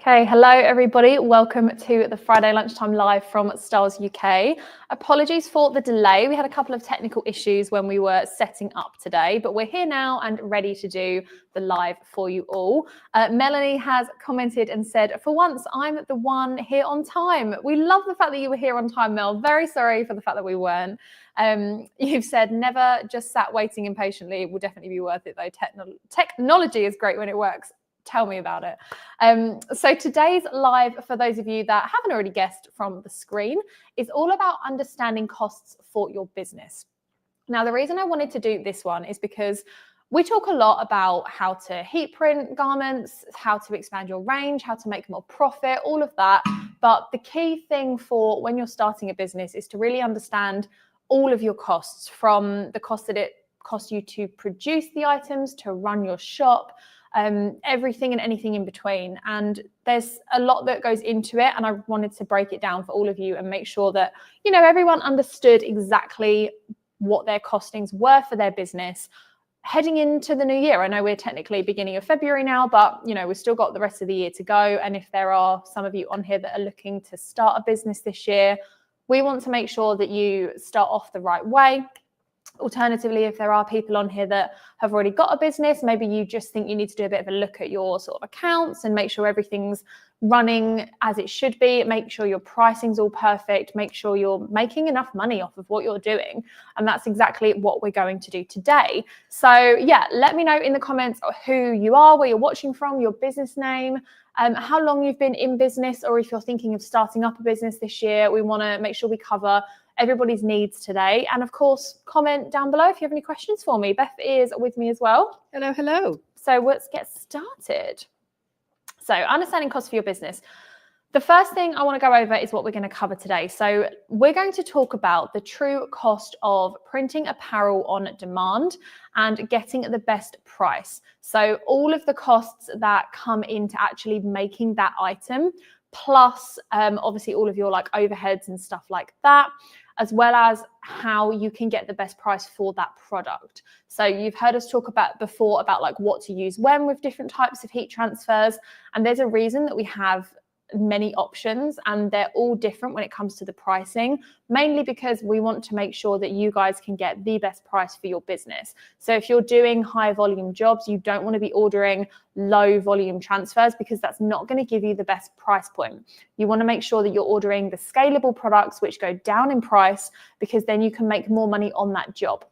Okay, hello everybody. Welcome to the Friday Lunchtime Live from Styles UK. Apologies for the delay. We had a couple of technical issues when we were setting up today, but we're here now and ready to do the live for you all. Melanie has commented and said, for once, I'm the one here on time. We love the fact that you were here on time, Mel. Very sorry for the fact that we weren't. You've said never just sat waiting impatiently. It will definitely be worth it though. Technology is great when it works. Tell me about it. So today's live, for those of you that haven't already guessed from the screen, is all about understanding costs for your business. Now, the reason I wanted to do this one is because we talk a lot about how to heat print garments, how to expand your range, how to make more profit, all of that. But the key thing for when you're starting a business is to really understand all of your costs, from the cost that it costs you to produce the items, to run your shop, everything and anything in between. And there's a lot that goes into it, and I wanted to break it down for all of you and make sure that, you know, everyone understood exactly what their costings were for their business heading into the new year. I know we're technically beginning of February now, but you know, we've still got the rest of the year to go. And if there are some of you on here that are looking to start a business this year, we want to make sure that you start off the right way. Alternatively, if there are people on here that have already got a business, maybe you just think you need to do a bit of a look at your sort of accounts and make sure everything's running as it should be, make sure your pricing's all perfect, make sure you're making enough money off of what you're doing. And that's exactly what we're going to do today. So yeah, let me know in the comments who you are, where you're watching from, your business name, how long you've been in business, or if you're thinking of starting up a business this year. We want to make sure we cover everybody's needs today. And of course, comment down below if you have any questions for me. Beth is with me as well. Hello, hello. So let's get started. So understanding costs for your business. The first thing I want to go over is what we're going to cover today. So we're going to talk about the true cost of printing apparel on demand and getting the best price. So all of the costs that come into actually making that item, plus obviously all of your like overheads and stuff like that, as well as how you can get the best price for that product. So you've heard us talk about before about like what to use when with different types of heat transfers. And there's a reason that we have many options, and they're all different when it comes to the pricing, mainly because we want to make sure that you guys can get the best price for your business. So if you're doing high volume jobs, you don't want to be ordering low volume transfers, because that's not going to give you the best price point. You want to make sure that you're ordering the scalable products which go down in price, because then you can make more money on that job.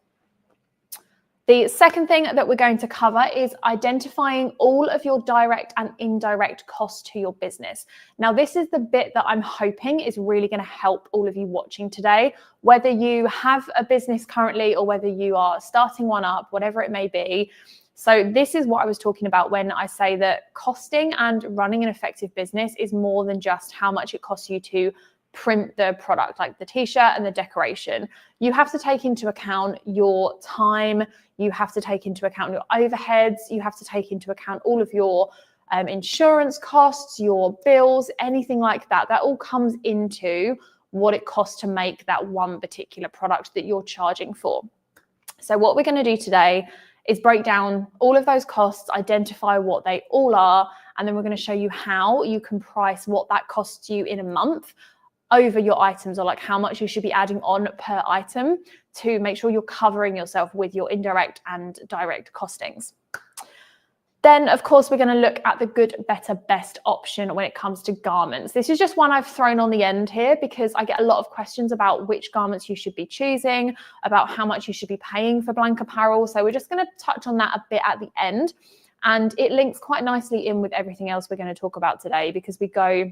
The second thing that we're going to cover is identifying all of your direct and indirect costs to your business. Now, this is the bit that I'm hoping is really going to help all of you watching today, whether you have a business currently or whether you are starting one up, whatever it may be. So this is what I was talking about when I say that costing and running an effective business is more than just how much it costs you to print the product, like the t-shirt and the decoration. You have to take into account your time, you have to take into account your overheads, you have to take into account all of your insurance costs, your bills, anything like that. That all comes into what it costs to make that one particular product that you're charging for. So what we're going to do today is break down all of those costs, identify what they all are, and then we're going to show you how you can price what that costs you in a month over your items, or like how much you should be adding on per item to make sure you're covering yourself with your indirect and direct costings. Then, of course, we're going to look at the good, better, best option when it comes to garments. This is just one I've thrown on the end here because I get a lot of questions about which garments you should be choosing, about how much you should be paying for blank apparel. So we're just going to touch on that a bit at the end. And it links quite nicely in with everything else we're going to talk about today, because we go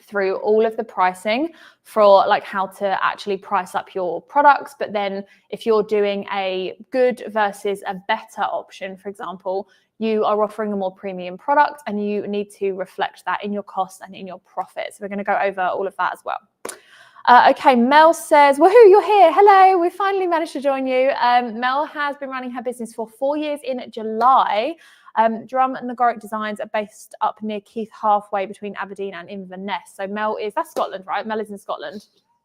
through all of the pricing for like how to actually price up your products. But then if you're doing a good versus a better option, for example, you are offering a more premium product and you need to reflect that in your costs and in your profits. So we're going to go over all of that as well. Okay, Mel says, woohoo, you're here. Hello, we finally managed to join you. Mel has been running her business for 4 years in July. Drum and Nagoric Designs are based up near Keith, halfway between Aberdeen and Inverness. So Mel is, that's Scotland, right? Mel is in Scotland.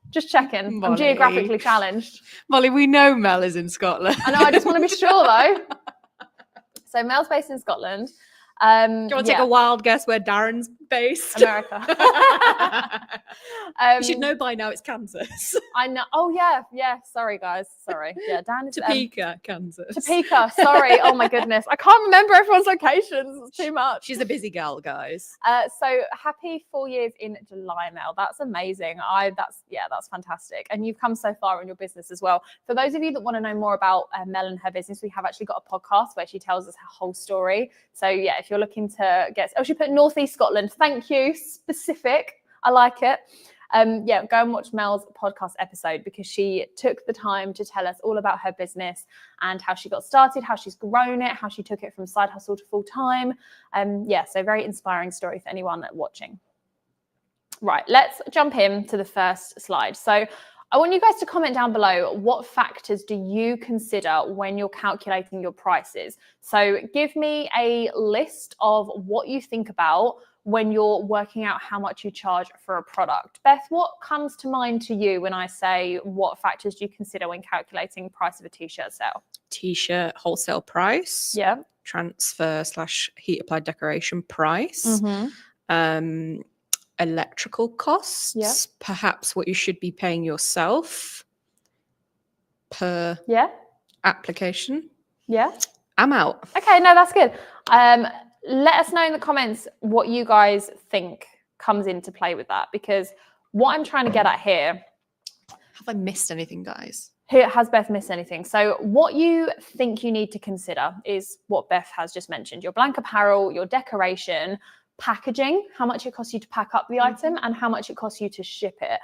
Just checking. Molly. I'm geographically challenged. Molly, we know Mel is in Scotland. I know, I just want to be sure though. So Mel's based in Scotland. Do you want to take a wild guess where Darren's based. America. You should know by now it's Kansas. I know. Oh yeah. Sorry guys. Sorry. Yeah, Dan is Topeka, Kansas. Topeka. Sorry. Oh my goodness. I can't remember everyone's locations. It's too much. She's a busy girl, guys. So happy 4 years in July, Mel. That's amazing. That's fantastic. And you've come so far in your business as well. For those of you that want to know more about Mel and her business, we have actually got a podcast where she tells us her whole story. So yeah, if you're looking to get, she put Northeast Scotland. Thank you. Specific. I like it. Go and watch Mel's podcast episode because she took the time to tell us all about her business and how she got started, how she's grown it, how she took it from side hustle to full time. So very inspiring story for anyone watching. Right, let's jump in to the first slide. So I want you guys to comment down below, what factors do you consider when you're calculating your prices? So give me a list of what you think about when you're working out how much you charge for a product. Beth, what comes to mind to you when I say what factors do you consider when calculating price of a t-shirt sale? T-shirt wholesale price. Yeah. Transfer / heat applied decoration price. Mm-hmm. Electrical costs. Yeah. Perhaps what you should be paying yourself per application. Yeah. I'm out. Okay, no, that's good. Let us know in the comments what you guys think comes into play with that, because what I'm trying to get at here. Have I missed anything, guys? Has Beth missed anything? So what you think you need to consider is what Beth has just mentioned: your blank apparel, your decoration, packaging, how much it costs you to pack up the item, and how much it costs you to ship it.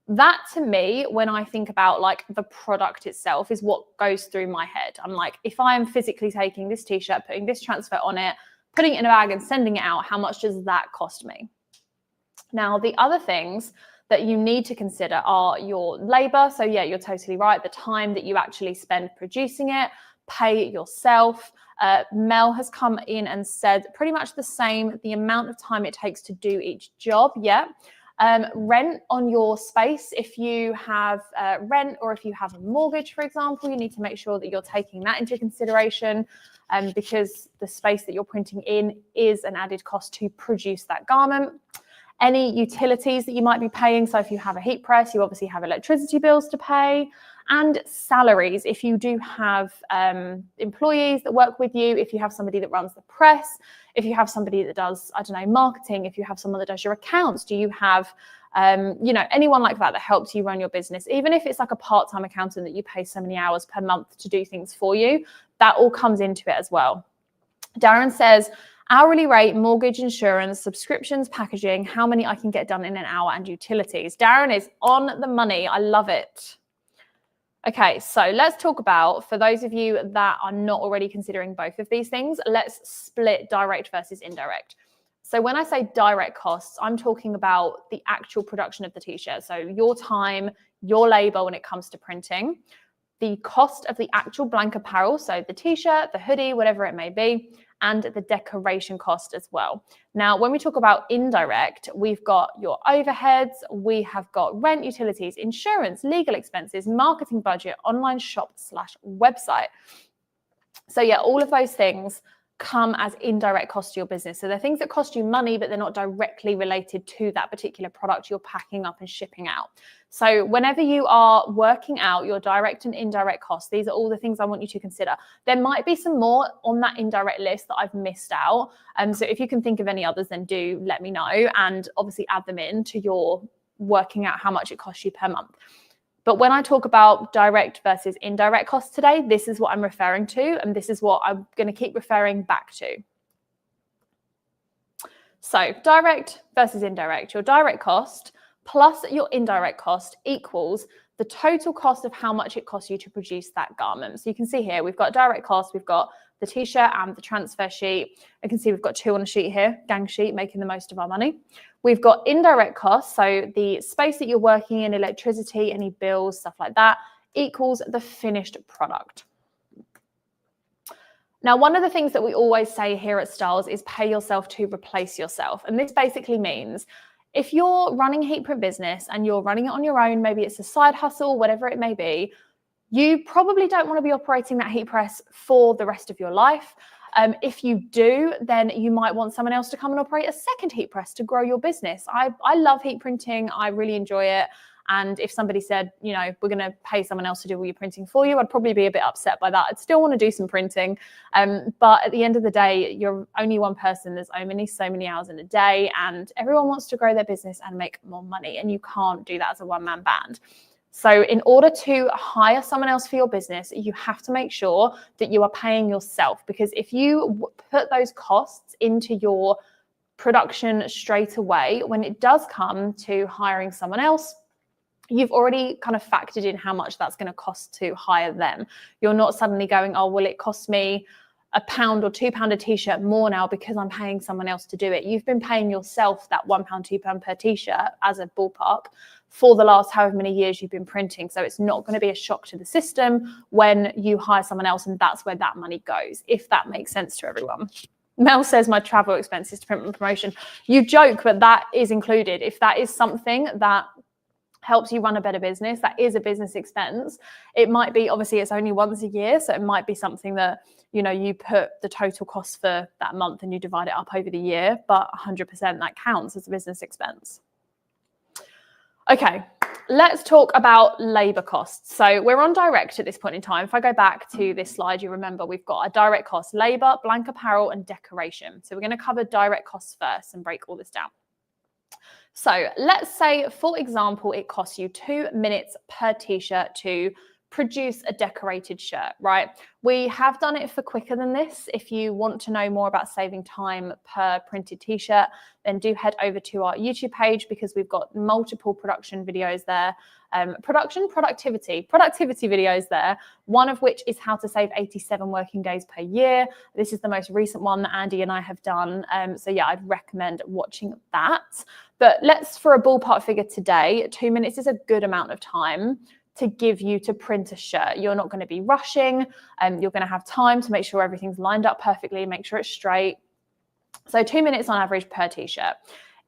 That, to me, when I think about like the product itself, is what goes through my head. I'm like, if I'm physically taking this t-shirt, putting this transfer on it, putting it in a bag and sending it out, how much does that cost me? Now, the other things that you need to consider are your labor. So yeah, you're totally right. The time that you actually spend producing it, pay it yourself. Mel has come in and said pretty much the same, the amount of time it takes to do each job. Yeah. Rent on your space. If you have rent, or if you have a mortgage, for example, you need to make sure that you're taking that into consideration, because the space that you're printing in is an added cost to produce that garment. Any utilities that you might be paying. So if you have a heat press, you obviously have electricity bills to pay, and salaries. If you do have employees that work with you, if you have somebody that runs the press, if you have somebody that does, I don't know, marketing, if you have someone that does your accounts, do you have, anyone like that helps you run your business? Even if it's like a part-time accountant that you pay so many hours per month to do things for you, that all comes into it as well. Darren says, hourly rate, mortgage, insurance, subscriptions, packaging, how many I can get done in an hour, and utilities. Darren is on the money. I love it. Okay, so let's talk about, for those of you that are not already considering both of these things, let's split direct versus indirect. So when I say direct costs, I'm talking about the actual production of the t-shirt. So your time, your labor when it comes to printing, the cost of the actual blank apparel, so the t-shirt, the hoodie, whatever it may be, and the decoration cost as well. Now, when we talk about indirect, we've got your overheads, we have got rent, utilities, insurance, legal expenses, marketing budget, online shop / website. So yeah, all of those things come as indirect cost to your business. So they're things that cost you money, but they're not directly related to that particular product you're packing up and shipping out. So whenever you are working out your direct and indirect costs, these are all the things I want you to consider. There might be some more on that indirect list that I've missed out. So if you can think of any others, then do let me know, and obviously add them in to your working out how much it costs you per month. But when I talk about direct versus indirect costs today, this is what I'm referring to, and this is what I'm going to keep referring back to. So direct versus indirect, your direct cost plus your indirect cost equals the total cost of how much it costs you to produce that garment. So you can see here, we've got direct cost, we've got the t-shirt and the transfer sheet. I can see we've got two on a sheet here, gang sheet, making the most of our money. We've got indirect costs, so the space that you're working in, electricity, any bills, stuff like that, equals the finished product. Now, one of the things that we always say here at Styles is pay yourself to replace yourself. And this basically means if you're running a heat print business and you're running it on your own, maybe it's a side hustle, whatever it may be, you probably don't want to be operating that heat press for the rest of your life. If you do, then you might want someone else to come and operate a second heat press to grow your business. I love heat printing. I really enjoy it. And if somebody said, you know, we're going to pay someone else to do all your printing for you, I'd probably be a bit upset by that. I'd still want to do some printing. But at the end of the day, you're only one person. There's only so many hours in a day, and everyone wants to grow their business and make more money. And you can't do that as a one-man band. So in order to hire someone else for your business, you have to make sure that you are paying yourself, because if you put those costs into your production straight away, when it does come to hiring someone else, you've already kind of factored in how much that's going to cost to hire them. You're not suddenly going, oh, well, it costs me £1 or £2 a t-shirt more now because I'm paying someone else to do it. You've been paying yourself that £1, £2 per t-shirt as a ballpark for the last however many years you've been printing. So it's not going to be a shock to the system when you hire someone else, and that's where that money goes, if that makes sense to everyone. Mel says my travel expenses to print and promotion. You joke, but that is included. If that is something that helps you run a better business, that is a business expense. It might be, obviously it's only once a year, so it might be something that, you know, you put the total cost for that month and you divide it up over the year, but 100% that counts as a business expense. Okay, let's talk about labor costs. So we're on direct at this point in time. If I go back to this slide, you remember we've got a direct cost, labor, blank apparel, and decoration. So we're going to cover direct costs first and break all this down. So let's say, for example, it costs you 2 minutes per t-shirt to produce a decorated shirt, right? We have done it for quicker than this. If you want to know more about saving time per printed t-shirt, then do head over to our YouTube page, because we've got multiple production videos there. Productivity videos there, one of which is how to save 87 working days per year. This is the most recent one that Andy and I have done. So yeah, I'd recommend watching that. But let's, for a ballpark figure today, 2 minutes is a good amount of time to give you to print a shirt. You're not going to be rushing, and you're going to have time to make sure everything's lined up perfectly, make sure it's straight. So 2 minutes on average per t-shirt.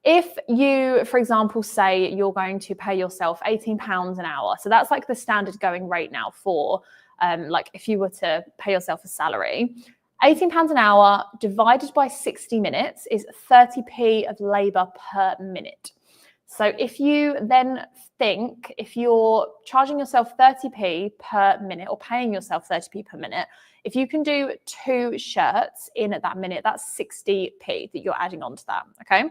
If you, for example, say you're going to pay yourself £18 an hour, so that's like the standard going rate now for, like if you were to pay yourself a salary, £18 an hour divided by 60 minutes is 30p of labour per minute. So if you then think, if you're charging yourself 30p per minute or paying yourself 30p per minute, if you can do 2 shirts in at that minute, that's 60p that you're adding on to that, okay?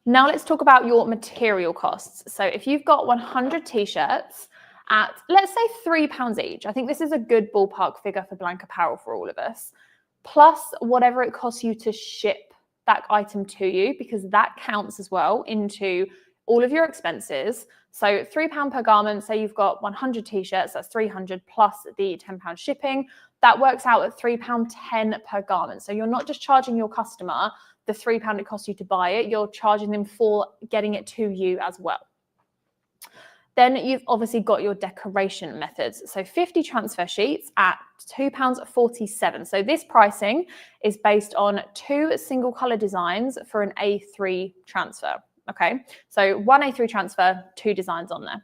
Now let's talk about your material costs. So if you've got 100 t-shirts at, let's say, £3 each, I think this is a good ballpark figure for blank apparel for all of us, plus whatever it costs you to ship that item to you, because that counts as well into all of your expenses. So £3 per garment, say you've got 100 t-shirts, that's 300 plus the £10 shipping. That works out at £3.10 per garment. So you're not just charging your customer the £3 it costs you to buy it, you're charging them for getting it to you as well. Then you've obviously got your decoration methods. So 50 transfer sheets at £2.47. So this pricing is based on 2 single color designs for an A3 transfer. Okay, so 1 A3 transfer, 2 designs on there.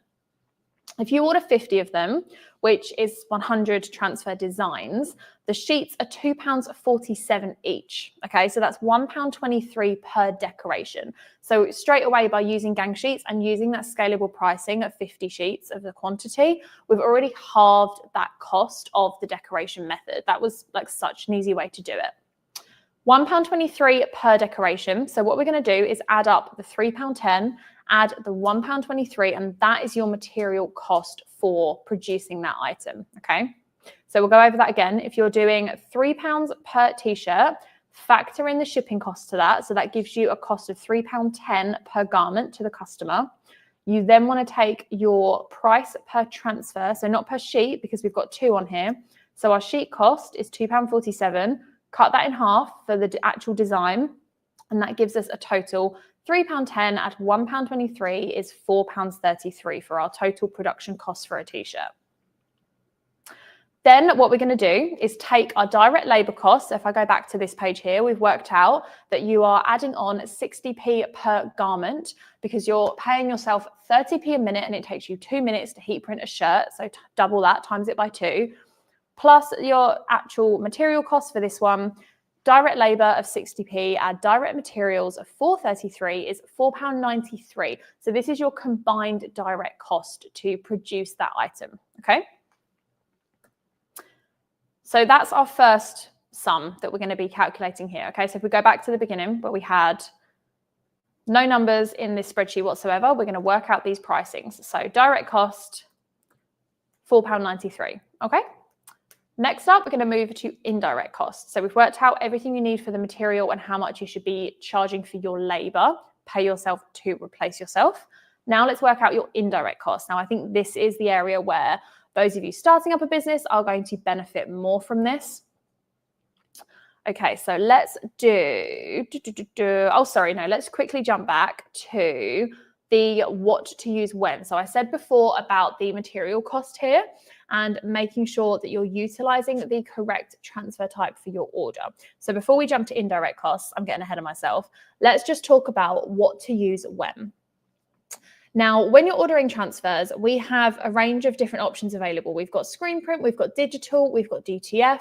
If you order 50 of them, which is 100 transfer designs, the sheets are £2.47 each. Okay, so that's £1.23 per decoration. So straight away, by using gang sheets and using that scalable pricing of 50 sheets of the quantity, we've already halved that cost of the decoration method. That was like such an easy way to do it. £1.23 per decoration. So what we're going to do is add up the £3.10, add the £1.23, and that is your material cost for producing that item. Okay, so we'll go over that again. If you're doing £3 per t-shirt, factor in the shipping cost to that. So that gives you a cost of £3.10 per garment to the customer. You then want to take your price per transfer, so not per sheet, because we've got 2 on here. So our sheet cost is £2.47. Cut that in half for the actual design, and that gives us a total £3.10 at £1.23 is £4.33 for our total production cost for a t-shirt. Then what we're going to do is take our direct labor costs. So if I go back to this page here, we've worked out that you are adding on 60p per garment, because you're paying yourself 30p a minute and it takes you 2 minutes to heat print a shirt. So double that, times it by 2. plus your actual material cost for this one. Direct labour of 60p, add direct materials of 4.33 is £4.93. So this is your combined direct cost to produce that item, okay? So that's our first sum that we're going to be calculating here, okay? So if we go back to the beginning where we had no numbers in this spreadsheet whatsoever, we're going to work out these pricings. So direct cost, £4.93, okay? Next up, we're going to move to indirect costs. So we've worked out everything you need for the material and how much you should be charging for your labor, pay yourself to replace yourself. Now let's work out your indirect costs. Now I think this is the area where those of you starting up a business are going to benefit more from this. Okay, so let's let's quickly jump back to the what to use when. So I said before about the material cost here and making sure that you're utilizing the correct transfer type for your order. So before we jump to indirect costs, I'm getting ahead of myself. Let's just talk about what to use when. Now, when you're ordering transfers, we have a range of different options available. We've got screen print, we've got digital, we've got DTF,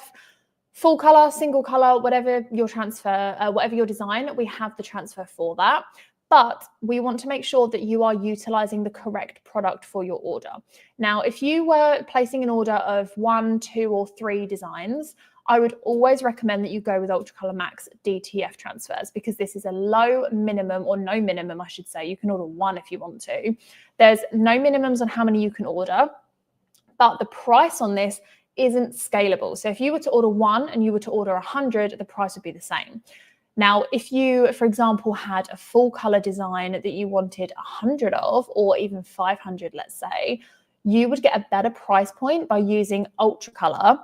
full color, single color, whatever your transfer, whatever your design, we have the transfer for that. But we want to make sure that you are utilizing the correct product for your order. Now, if you were placing an order of 1, 2, or 3 designs, I would always recommend that you go with Ultracolor Max DTF transfers because this is a low minimum, or no minimum, I should say. You can order 1 if you want to. There's no minimums on how many you can order, but the price on this isn't scalable. So if you were to order 1 and you were to order 100, the price would be the same. Now, if you, for example, had a full color design that you wanted 100 of, or even 500, let's say, you would get a better price point by using Ultracolor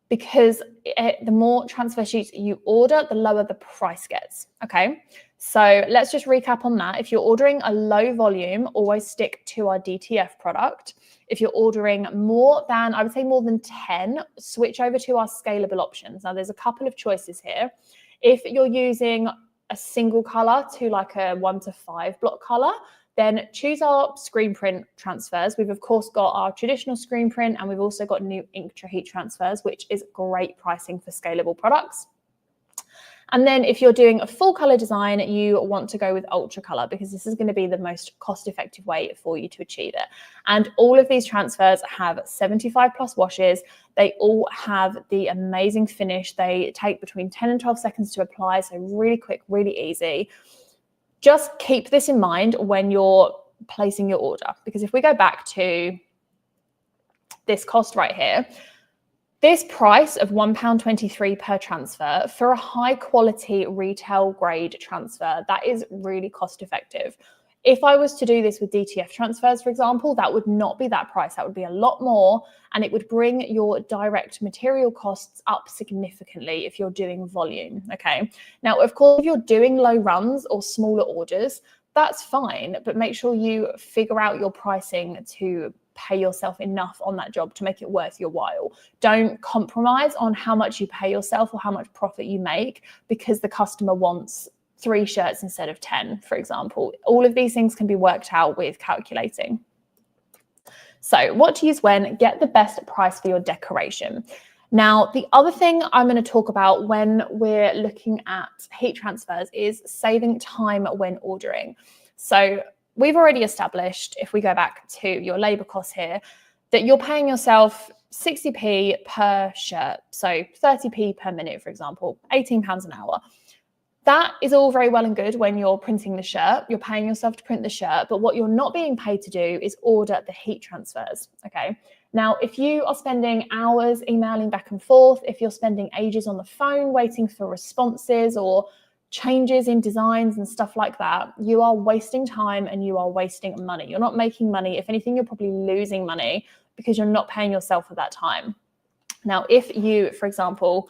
because the more transfer sheets you order, the lower the price gets, okay? So let's just recap on that. If you're ordering a low volume, always stick to our DTF product. If you're ordering more than, I would say more than 10, switch over to our scalable options. Now, there's a couple of choices here. If you're using a single color to like a 1 to 5 block color, then choose our screen print transfers. We've of course got our traditional screen print, and we've also got new Inktra heat transfers, which is great pricing for scalable products. And then if you're doing a full color design, you want to go with Ultracolor because this is going to be the most cost-effective way for you to achieve it. And all of these transfers have 75 plus washes. They all have the amazing finish. They take between 10 and 12 seconds to apply, so really quick, really easy. Just keep this in mind when you're placing your order, because if we go back to this cost right here, this price of £1.23 per transfer for a high quality retail grade transfer, that is really cost effective. If I was to do this with DTF transfers, for example, that would not be that price. That would be a lot more, and it would bring your direct material costs up significantly if you're doing volume, okay? Now, of course, if you're doing low runs or smaller orders, that's fine, but make sure you figure out your pricing to pay yourself enough on that job to make it worth your while. Don't compromise on how much you pay yourself or how much profit you make because the customer wants 3 shirts instead of 10, for example. All of these things can be worked out with calculating. So what to use when? Get the best price for your decoration. Now, the other thing I'm going to talk about when we're looking at heat transfers is saving time when ordering. So we've already established, if we go back to your labor costs here, that you're paying yourself 60p per shirt. So 30p per minute, for example, £18 an hour. That is all very well and good when you're printing the shirt. You're paying yourself to print the shirt, but what you're not being paid to do is order the heat transfers, okay? Now, if you are spending hours emailing back and forth, if you're spending ages on the phone waiting for responses or changes in designs and stuff like that, you are wasting time and you are wasting money. You're not making money. If anything, you're probably losing money because you're not paying yourself for that time. Now, if you, for example,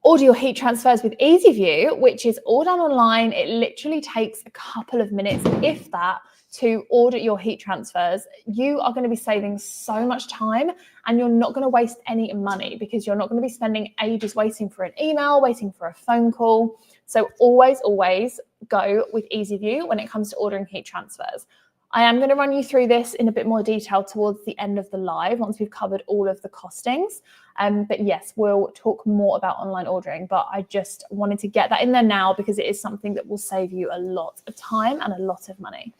order your heat transfers with EasyView, which is all done online, it literally takes a couple of minutes, if that, to order your heat transfers. You are going to be saving so much time and you're not going to waste any money because you're not going to be spending ages waiting for an email, waiting for a phone call. So always, always go with EasyView when it comes to ordering heat transfers. I am going to run you through this in a bit more detail towards the end of the live once we've covered all of the costings. But yes, we'll talk more about online ordering, but I just wanted to get that in there now because it is something that will save you a lot of time and a lot of money.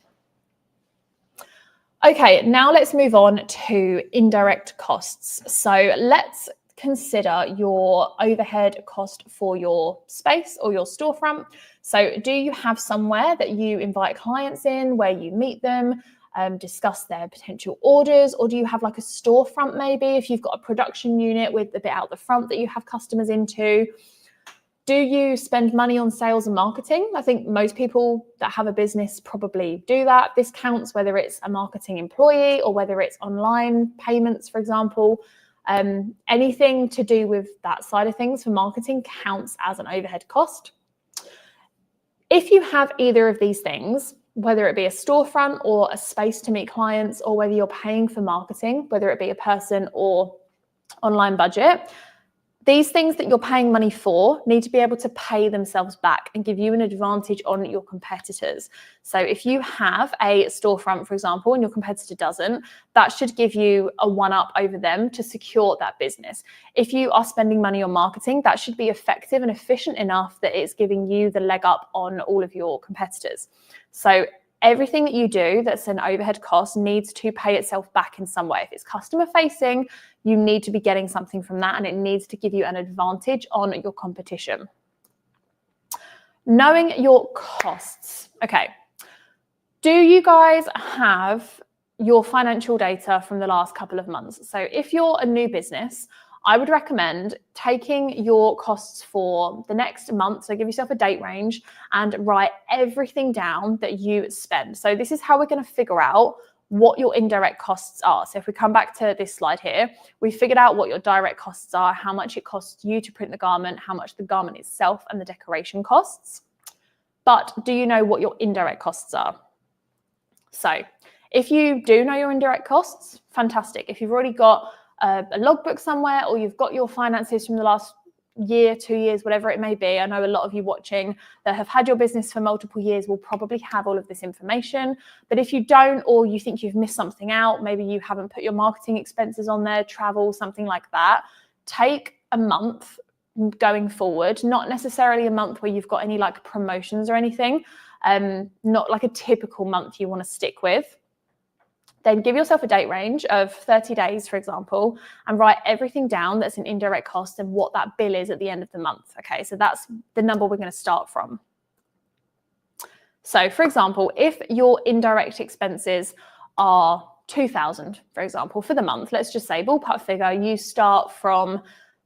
Okay, now let's move on to indirect costs. So let's consider your overhead cost for your space or your storefront. So do you have somewhere that you invite clients in, where you meet them, discuss their potential orders, or do you have like a storefront maybe if you've got a production unit with a bit out the front that you have customers into? Do you spend money on sales and marketing? I think most people that have a business probably do that. This counts whether it's a marketing employee or whether it's online payments, for example. Anything to do with that side of things for marketing counts as an overhead cost. If you have either of these things, whether it be a storefront or a space to meet clients, or whether you're paying for marketing, whether it be a person or online budget, these things that you're paying money for need to be able to pay themselves back and give you an advantage on your competitors. So if you have a storefront, for example, and your competitor doesn't, that should give you a one-up over them to secure that business. If you are spending money on marketing, that should be effective and efficient enough that it's giving you the leg up on all of your competitors. So everything that you do that's an overhead cost needs to pay itself back in some way. If it's customer facing, you need to be getting something from that, and it needs to give you an advantage on your competition. Knowing your costs. Okay. Do you guys have your financial data from the last couple of months? So if you're a new business, I would recommend taking your costs for the next month, so give yourself a date range and write everything down that you spend. So this is how we're going to figure out what your indirect costs are. So if we come back to this slide here, we figured out what your direct costs are, how much it costs you to print the garment, how much the garment itself and the decoration costs. But do you know what your indirect costs are? So if you do know your indirect costs, fantastic. If you've already got a logbook somewhere, or you've got your finances from the last year, 2 years, whatever it may be. I know a lot of you watching that have had your business for multiple years will probably have all of this information. But if you don't, or you think you've missed something out, maybe you haven't put your marketing expenses on there, travel, something like that, take a month going forward, not necessarily a month where you've got any like promotions or anything, not like a typical month you want to stick with. Then give yourself a date range of 30 days, for example, and write everything down that's an indirect cost and what that bill is at the end of the month. Okay, so that's the number we're going to start from. So for example, if your indirect expenses are 2,000, for example, for the month, let's just say ballpark figure, you start from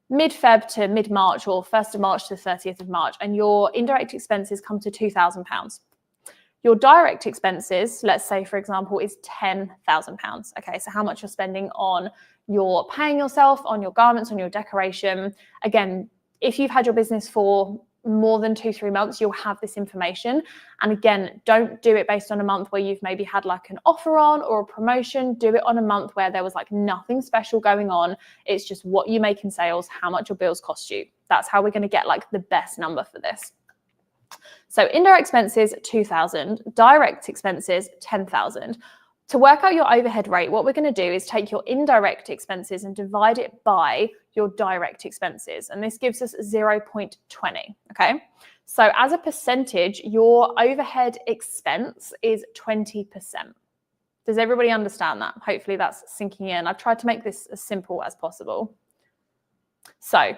mid-Feb to mid-March, or 1st of March to the 30th of March, and your indirect expenses come to £2,000. Your direct expenses, let's say, for example, is £10,000. Okay, so how much you're spending on your paying yourself, on your garments, on your decoration. Again, if you've had your business for more than 2-3 months, you'll have this information. And again, don't do it based on a month where you've maybe had like an offer on or a promotion. Do it on a month where there was like nothing special going on. It's just what you make in sales, how much your bills cost you. That's how we're going to get like the best number for this. So indirect expenses, 2,000, direct expenses, 10,000. To work out your overhead rate, what we're going to do is take your indirect expenses and divide it by your direct expenses. And this gives us 0.20, okay? So as a percentage, your overhead expense is 20%. Does everybody understand that? Hopefully that's sinking in. I've tried to make this as simple as possible. So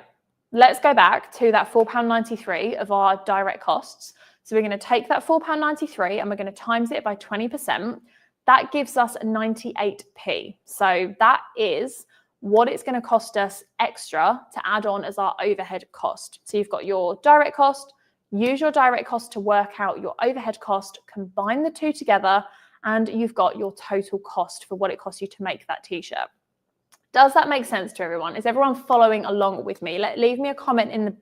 let's go back to that £4.93 of our direct costs. So we're going to take that £4.93 and we're going to times it by 20%. That gives us 98p. So that is what it's going to cost us extra to add on as our overhead cost. So you've got your direct cost, use your direct cost to work out your overhead cost, combine the two together, and you've got your total cost for what it costs you to make that t-shirt. Does that make sense to everyone? Is everyone following along with me? Leave me a comment in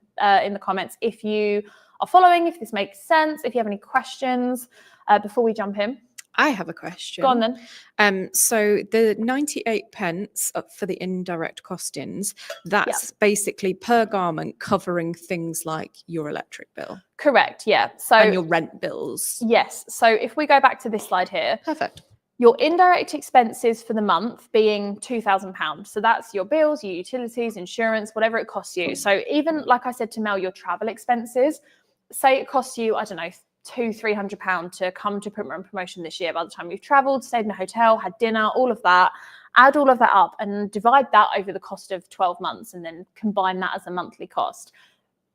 the comments if you are following, if this makes sense, if you have any questions before we jump in. I have a question. Go on then. So the 98 pence for the indirect costings, that's basically per garment covering things like your electric bill. Correct, yeah. So and your rent bills. Yes. So if we go back to this slide here. Perfect. Your indirect expenses for the month being £2,000. So that's your bills, your utilities, insurance, whatever it costs you. So even like I said to Mel, your travel expenses, say it costs you, I don't know, £200-300 to come to Print Run Promotion this year. By the time you've traveled, stayed in a hotel, had dinner, all of that, add all of that up and divide that over the cost of 12 months and then combine that as a monthly cost.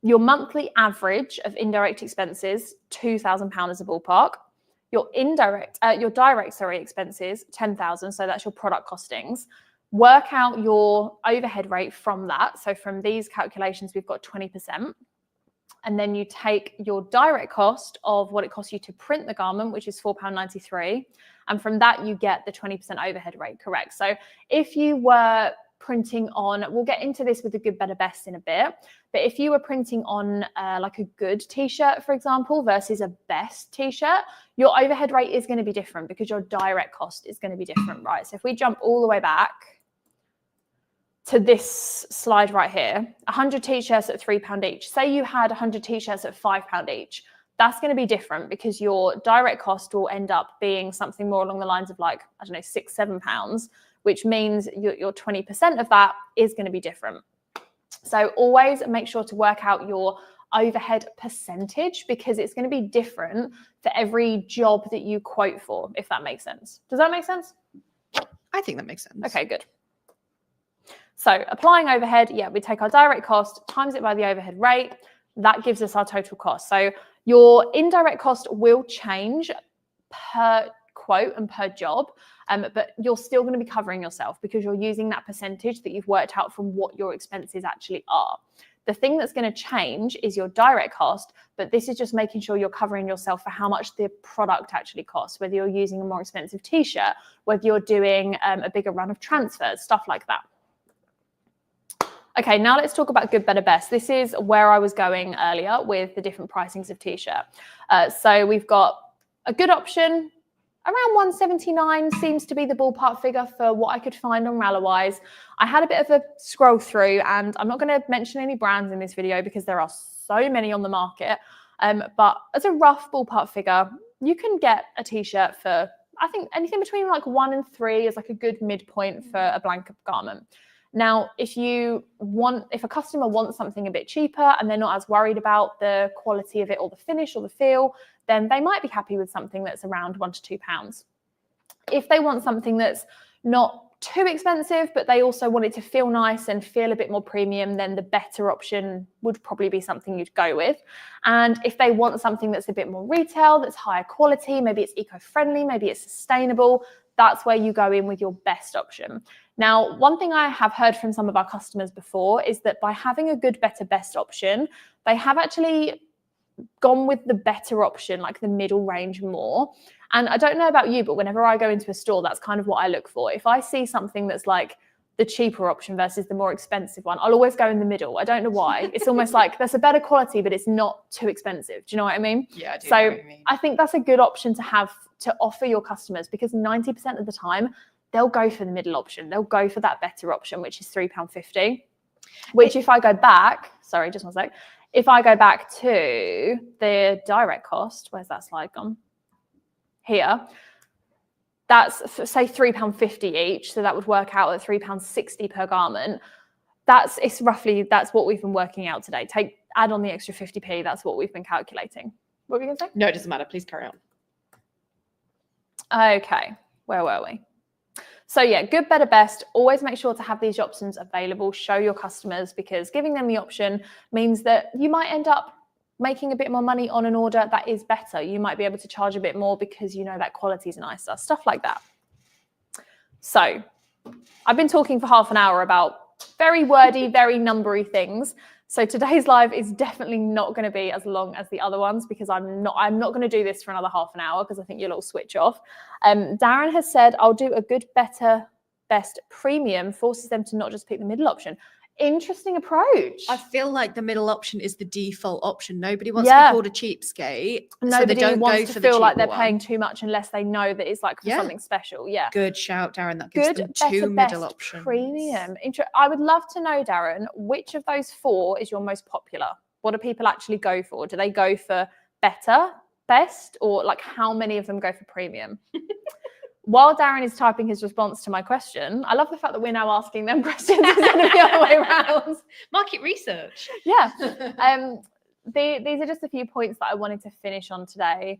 Your monthly average of indirect expenses, £2,000 as a ballpark. Your direct expenses, 10,000. So that's your product costings. Work out your overhead rate from that. So from these calculations, we've got 20%. And then you take your direct cost of what it costs you to print the garment, which is £4.93. And from that, you get the 20% overhead rate, correct? So if you were printing on, we'll get into this with the good, better, best in a bit, but if you were printing on like a good t-shirt, for example, versus a best t-shirt, your overhead rate is going to be different because your direct cost is going to be different, right? So if we jump all the way back to this slide right here, 100 t-shirts at £3 each. Say you had 100 t-shirts at £5 each. That's going to be different because your direct cost will end up being something more along the lines of like, I don't know, £6-7, which means your 20% of that is going to be different. So always make sure to work out your overhead percentage because it's going to be different for every job that you quote for, if that makes sense. Does that make sense? I think that makes sense. Okay, good. So applying overhead, yeah, we take our direct cost, times it by the overhead rate. That gives us our total cost. So your indirect cost will change per quote and per job, but you're still going to be covering yourself because you're using that percentage that you've worked out from what your expenses actually are. The thing that's going to change is your direct cost, but this is just making sure you're covering yourself for how much the product actually costs, whether you're using a more expensive t-shirt, whether you're doing a bigger run of transfers, stuff like that. Okay, now let's talk about good, better, best. This is where I was going earlier with the different pricings of t-shirt. So we've got a good option, around £179 seems to be the ballpark figure for what I could find on Ralawise. I had a bit of a scroll through and I'm not going to mention any brands in this video because there are so many on the market. But as a rough ballpark figure, you can get a t-shirt for, I think, anything between like 1 and 3 is like a good midpoint for a blanket garment. Now, if a customer wants something a bit cheaper and they're not as worried about the quality of it or the finish or the feel, then they might be happy with something that's around £1 to £2. If they want something that's not too expensive, but they also want it to feel nice and feel a bit more premium, then the better option would probably be something you'd go with. And if they want something that's a bit more retail, that's higher quality, maybe it's eco-friendly, maybe it's sustainable, that's where you go in with your best option. Now, one thing I have heard from some of our customers before is that by having a good, better, best option, they have actually gone with the better option, like the middle range more. And I don't know about you, but whenever I go into a store, that's kind of what I look for. If I see something that's like the cheaper option versus the more expensive one, I'll always go in the middle. I don't know why. It's almost like there's a better quality, but it's not too expensive. Do you know what I mean? Yeah, I do so know what you mean. I think that's a good option to have to offer your customers because 90% of the time, they'll go for the middle option. They'll go for that better option, which is £3.50, which if I go back, sorry, just one sec. If I go back to the direct cost, where's that slide gone? Here, that's say £3.50 each. So that would work out at £3.60 per garment. That's what we've been working out today. Add on the extra 50p. That's what we've been calculating. What were you going to say? No, it doesn't matter. Please carry on. Okay, where were we? So yeah, good, better, best. Always make sure to have these options available. Show your customers because giving them the option means that you might end up making a bit more money on an order that is better. You might be able to charge a bit more because you know that quality is nicer, stuff like that. So I've been talking for half an hour about very wordy, very numbery things. So today's live is definitely not going to be as long as the other ones because I'm not going to do this for another half an hour because I think you'll all switch off. Darren has said, I'll do a good, better, best premium, forces them to not just pick the middle option. Interesting approach. I feel like the middle option is the default option. Nobody wants to be called a cheapskate. Nobody so they don't wants go to for feel the like they're one. paying too much unless they know that it's like for something special. Yeah. Good shout, Darren. That gives Good, them better, two middle best, options. Premium. I would love to know, Darren, which of those 4 is your most popular? What do people actually go for? Do they go for better, best, or like how many of them go for premium? while Darren is typing his response to my question, I love the fact that we're now asking them questions instead of the other way around. Market research. Yeah. These are just a few points that I wanted to finish on today.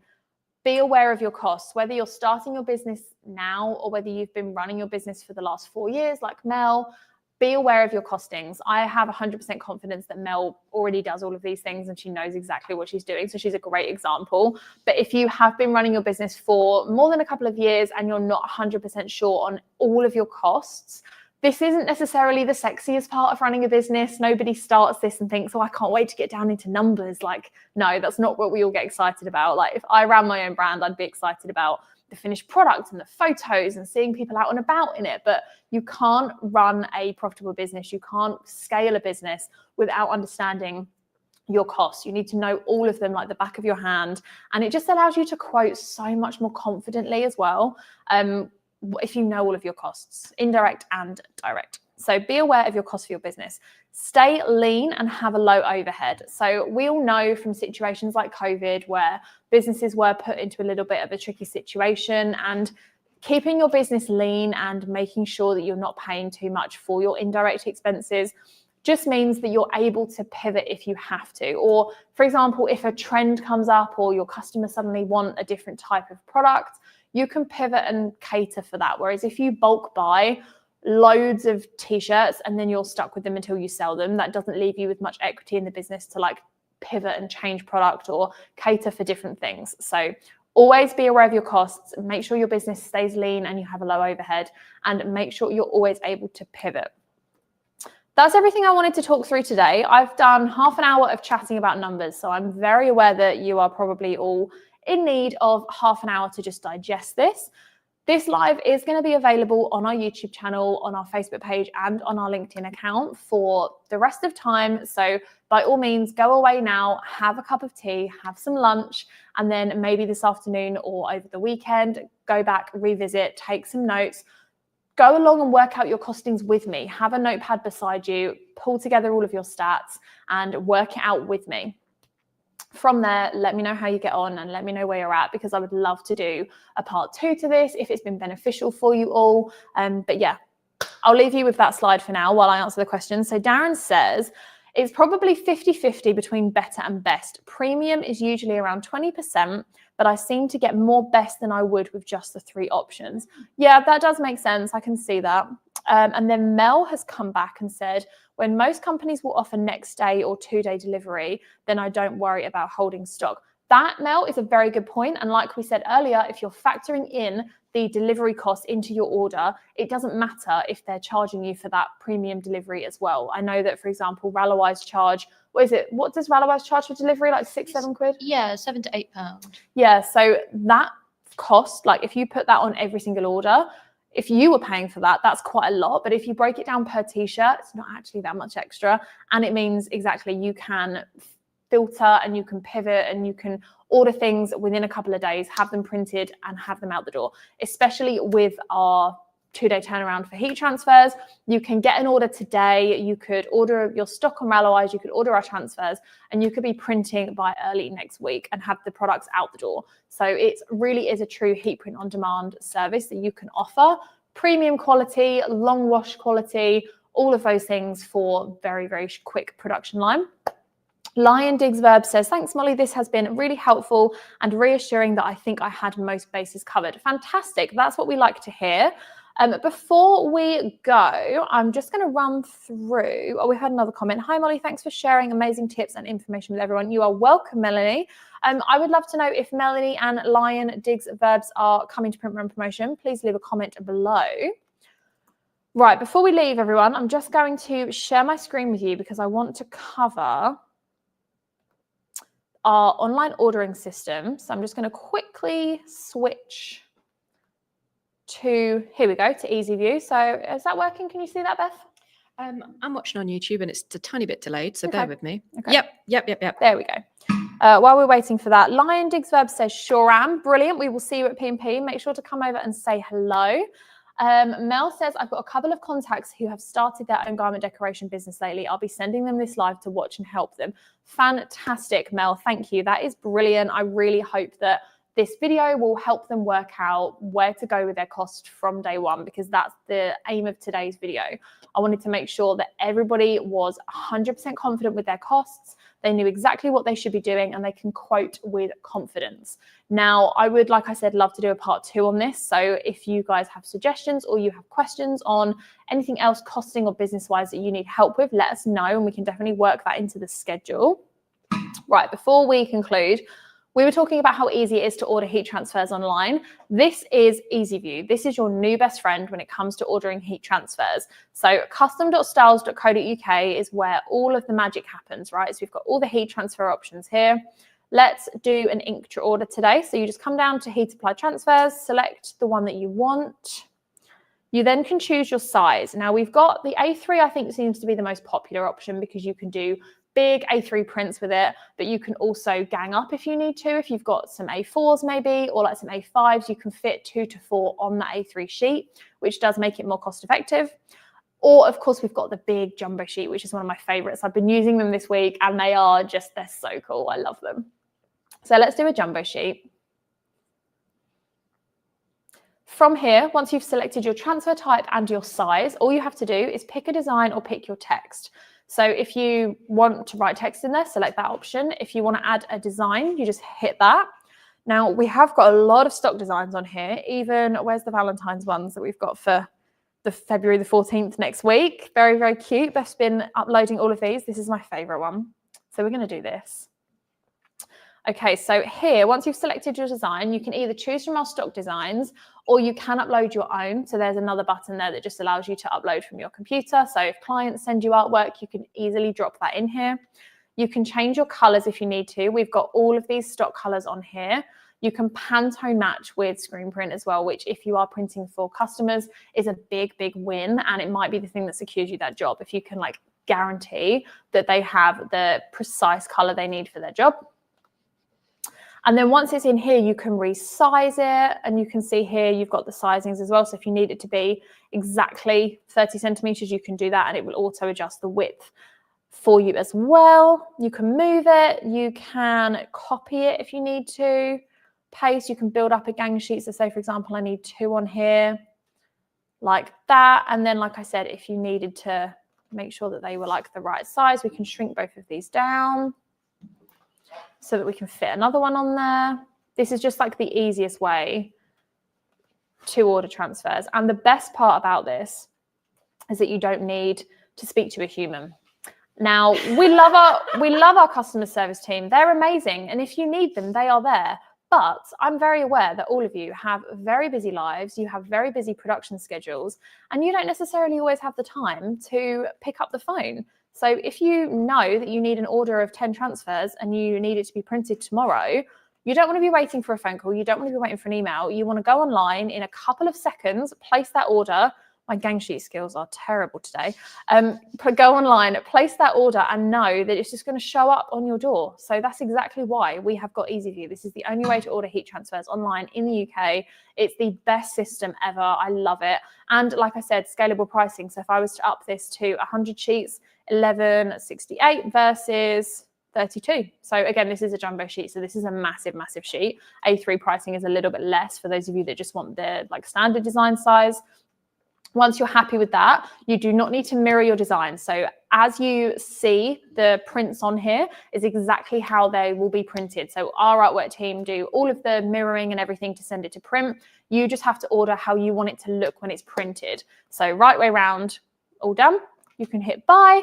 Be aware of your costs, whether you're starting your business now or whether you've been running your business for the last 4 years like Mel. Be aware of your costings. I have 100% confidence that Mel already does all of these things and she knows exactly what she's doing. So she's a great example. But if you have been running your business for more than a couple of years and you're not 100% sure on all of your costs, this isn't necessarily the sexiest part of running a business. Nobody starts this and thinks, oh, I can't wait to get down into numbers. Like, no, that's not what we all get excited about. Like, if I ran my own brand, I'd be excited about the finished product and the photos and seeing people out and about in it. But you can't run a profitable business. You can't scale a business without understanding your costs. You need to know all of them like the back of your hand. And it just allows you to quote so much more confidently as well. If you know all of your costs, indirect and direct. So be aware of your costs for your business. Stay lean and have a low overhead. So we all know from situations like COVID where businesses were put into a little bit of a tricky situation, and keeping your business lean and making sure that you're not paying too much for your indirect expenses just means that you're able to pivot if you have to. Or for example, if a trend comes up or your customers suddenly want a different type of product, you can pivot and cater for that. Whereas if you bulk buy loads of t-shirts and then you're stuck with them until you sell them, that doesn't leave you with much equity in the business to like pivot and change product or cater for different things. So always be aware of your costs, make sure your business stays lean and you have a low overhead, and make sure you're always able to pivot. That's everything I wanted to talk through today. I've done half an hour of chatting about numbers, so I'm very aware that you are probably all in need of half an hour to just digest this. This live is going to be available on our YouTube channel, on our Facebook page, and on our LinkedIn account for the rest of time. So by all means, go away now, have a cup of tea, have some lunch, and then maybe this afternoon or over the weekend, go back, revisit, take some notes, go along and work out your costings with me. Have a notepad beside you, pull together all of your stats and work it out with me. From there, let me know how you get on and let me know where you're at, because I would love to do a part 2 to this if it's been beneficial for you all. But yeah, I'll leave you with that slide for now while I answer the question. So Darren says, it's probably 50-50 between better and best. Premium is usually around 20%, but I seem to get more best than I would with just the 3 options. Yeah, that does make sense. I can see that. And then Mel has come back and said, when most companies will offer next day or 2-day delivery, then I don't worry about holding stock. That, Mel, is a very good point. And like we said earlier, if you're factoring in the delivery cost into your order, it doesn't matter if they're charging you for that premium delivery as well. I know that, for example, Rallowise charge, what does Rallowise charge for delivery? Like 6-7 quid? Yeah, £7 to £8. Yeah, so that cost, like if you put that on every single order, if you were paying for that, that's quite a lot. But if you break it down per t-shirt, it's not actually that much extra. And it means exactly you can filter and you can pivot and you can order things within a couple of days, have them printed and have them out the door. Especially with our 2-day turnaround for heat transfers, you can get an order today. You could order your stock on Rallowise, you could order our transfers, and you could be printing by early next week and have the products out the door. So it really is a true heat print on demand service that you can offer. Premium quality, long wash quality, all of those things for very, very quick production line. Lion Digs Verb says, thanks, Molly. This has been really helpful and reassuring that I think I had most bases covered. Fantastic. That's what we like to hear. Before we go, I'm just going to run through. Oh, we had another comment. Hi, Molly. Thanks for sharing amazing tips and information with everyone. You are welcome, Melanie. I would love to know if Melanie and Lion Digs Verbs are coming to Print Run Promotion. Please leave a comment below. Right, before we leave, everyone, I'm just going to share my screen with you because I want to cover our online ordering system. So I'm just going to quickly switch to, here we go, to Easy View. So is that working? Can you see that, Beth? I'm watching on YouTube and it's a tiny bit delayed, so okay. Bear with me. Okay. Yep. There we go. While we're waiting for that, Lion Digs Verb says, sure am. Brilliant. We will see you at P&P. Make sure to come over and say hello. Mel says, I've got a couple of contacts who have started their own garment decoration business lately. I'll be sending them this live to watch and help them. Fantastic, Mel. Thank you. That is brilliant. I really hope that this video will help them work out where to go with their cost from day one, because that's the aim of today's video. I wanted to make sure that everybody was 100% confident with their costs. They knew exactly what they should be doing and they can quote with confidence. Now, I would, like I said, love to do a part 2 on this. So if you guys have suggestions or you have questions on anything else costing or business-wise that you need help with, let us know and we can definitely work that into the schedule. Right, before we conclude, we were talking about how easy it is to order heat transfers online. This is EasyView. This is your new best friend when it comes to ordering heat transfers. So custom.styles.co.uk is where all of the magic happens, right? So we've got all the heat transfer options here. Let's do an ink to order today. So you just come down to heat apply transfers, select the one that you want. You then can choose your size. Now we've got the A3, I think seems to be the most popular option because you can do big A3 prints with it, but you can also gang up if you need to. If you've got some A4s maybe, or like some A5s, you can fit 2 to 4 on that A3 sheet, which does make it more cost effective. Or of course, we've got the big jumbo sheet, which is one of my favorites. I've been using them this week and they're so cool. I love them. So let's do a jumbo sheet. From here, once you've selected your transfer type and your size, all you have to do is pick a design or pick your text. So if you want to write text in there, select that option. If you want to add a design, you just hit that. Now, we have got a lot of stock designs on here. Even, where's the Valentine's ones that we've got for the February the 14th next week? Very, very cute. Beth's been uploading all of these. This is my favorite one. So we're going to do this. Okay, so here, once you've selected your design, you can either choose from our stock designs or you can upload your own. So there's another button there that just allows you to upload from your computer. So if clients send you artwork, you can easily drop that in here. You can change your colors if you need to. We've got all of these stock colors on here. You can Pantone match with screen print as well, which if you are printing for customers is a big, big win. And it might be the thing that secures you that job if you can like guarantee that they have the precise color they need for their job. And then once it's in here, you can resize it, and you can see here you've got the sizings as well. So if you need it to be exactly 30 centimeters, you can do that and it will auto adjust the width for you as well. You can move it, you can copy it if you need to, paste, you can build up a gang sheet. So say for example, I need 2 on here like that. And then like I said, if you needed to make sure that they were like the right size, we can shrink both of these down so that we can fit another one on there. This is just like the easiest way to order transfers. And the best part about this is that you don't need to speak to a human. Now, we love our customer service team. They're amazing. And if you need them, they are there. But I'm very aware that all of you have very busy lives, you have very busy production schedules, and you don't necessarily always have the time to pick up the phone. So if you know that you need an order of 10 transfers and you need it to be printed tomorrow, you don't want to be waiting for a phone call. You don't want to be waiting for an email. You want to go online in a couple of seconds, place that order. My gang sheet skills are terrible today. Go online, place that order and know that it's just going to show up on your door. So that's exactly why we have got EasyView. This is the only way to order heat transfers online in the UK. It's the best system ever. I love it. And like I said, scalable pricing. So if I was to up this to 100 sheets, 11.68 versus 32. So again, this is a jumbo sheet. So this is a massive, massive sheet. A3 pricing is a little bit less for those of you that just want the like standard design size. Once you're happy with that, you do not need to mirror your design. So as you see, the prints on here is exactly how they will be printed. So our artwork team do all of the mirroring and everything to send it to print. You just have to order how you want it to look when it's printed. So right way round, all done. You can hit buy,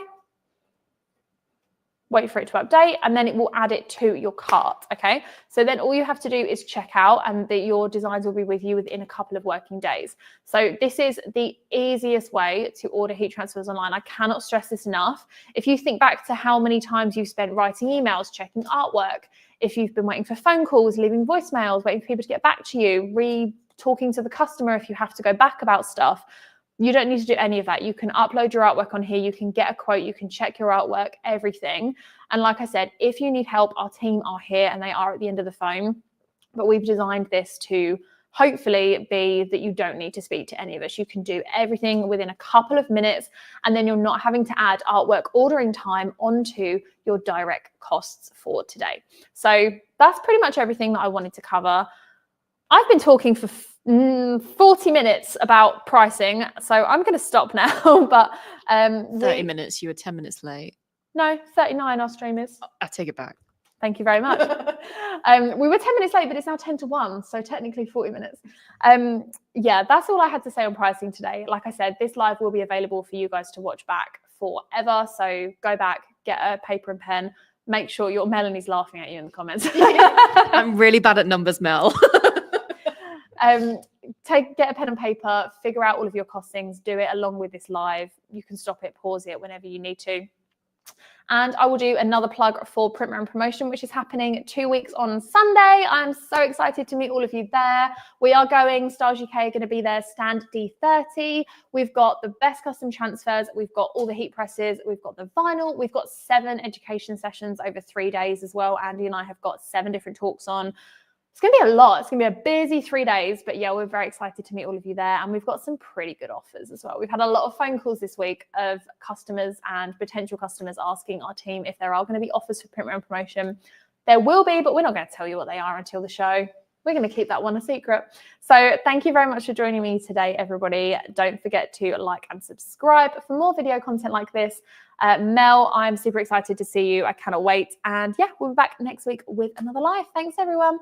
wait for it to update, and then it will add it to your cart, okay? So then all you have to do is check out and your designs will be with you within a couple of working days. So this is the easiest way to order heat transfers online. I cannot stress this enough. If you think back to how many times you've spent writing emails, checking artwork, if you've been waiting for phone calls, leaving voicemails, waiting for people to get back to you, talking to the customer if you have to go back about stuff, you don't need to do any of that. You can upload your artwork on here. You can get a quote. You can check your artwork, everything. And like I said, if you need help, our team are here and they are at the end of the phone. But we've designed this to hopefully be that you don't need to speak to any of us. You can do everything within a couple of minutes, and then you're not having to add artwork ordering time onto your direct costs for today. So that's pretty much everything that I wanted to cover. I've been talking for 40 minutes about pricing, so I'm going to stop now. But 30 minutes, you were 10 minutes late. No, 39 our stream is. I take it back. Thank you very much. We were 10 minutes late, but it's now 10 to 1, so technically 40 minutes. Yeah, that's all I had to say on pricing today. Like I said, this live will be available for you guys to watch back forever. So go back, get a paper and pen. Make sure your Melanie's laughing at you in the comments. I'm really bad at numbers, Mel. Get a pen and paper, figure out all of your costings, do it along with this live. You can stop it, pause it whenever you need to. And I will do another plug for Printwear and Promotion, which is happening 2 weeks on Sunday. I'm so excited to meet all of you there. We are going, Stars UK are going to be there, stand D30. We've got the best custom transfers. We've got all the heat presses. We've got the vinyl. We've got 7 education sessions over 3 days as well. Andy and I have got 7 different talks on. It's going to be a lot. It's going to be a busy 3 days, but yeah, we're very excited to meet all of you there. And we've got some pretty good offers as well. We've had a lot of phone calls this week of customers and potential customers asking our team if there are going to be offers for Printwear and Promotion. There will be, but we're not going to tell you what they are until the show. We're going to keep that one a secret. So thank you very much for joining me today, everybody. Don't forget to like and subscribe for more video content like this. Mel, I'm super excited to see you. I cannot wait. And yeah, we'll be back next week with another live. Thanks, everyone.